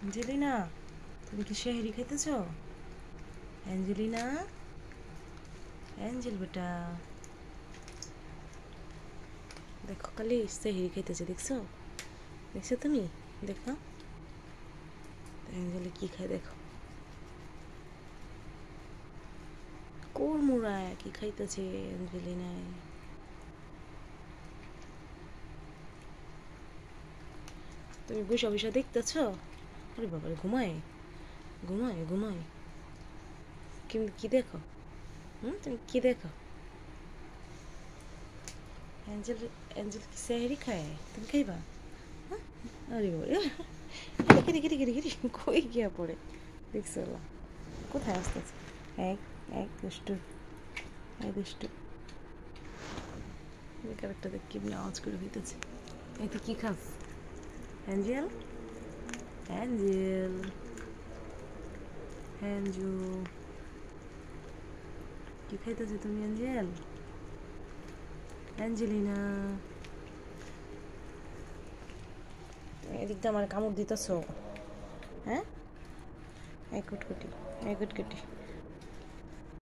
Angelina, তুমি কি সেহরি খাইতেছ? Angelina, Angel বেটা, দেখো খালি সেহরি খাইতেছে, দেখছো? দেখছো তুমি? দেখো অ্যাঞ্জেলি কি খায়, দেখো। কোর মুড়ায় কি খাইতেছে অ্যাঞ্জেলিনায়। তুমি বসে বসে দেখতেছ? আরে বাবারে, ঘুমায় ঘুমায় ঘুমায়। কিন্তু কি দেখো? তুমি কি দেখো? অ্যাঞ্জেল, অ্যাঞ্জেল কি সেহরি খায়? তুমি খাইবা? হ্যাঁ? আরে বাবারে, গিরি গিরি গিরি গিরি কই গিয়া পড়ে, দেখছো? কোথায় আসতেছে? এক এক দুষ্টু, এক দুষ্টু। ক্যারেক্টার দেখ কেমনি আওয়াজ করে হইতেছে। এই তুই কি খাস অ্যাঞ্জেল? অ্যাঞ্জেল, অ্যাঞ্জু, কি খাইতেছে তুমি অ্যাঞ্জেল? অ্যাঞ্জেলিনা, এদিক দিয়ে আমার কামড় দিতেছ? হ্যাঁ, এক কুটকুটি, এক কুটকুটি।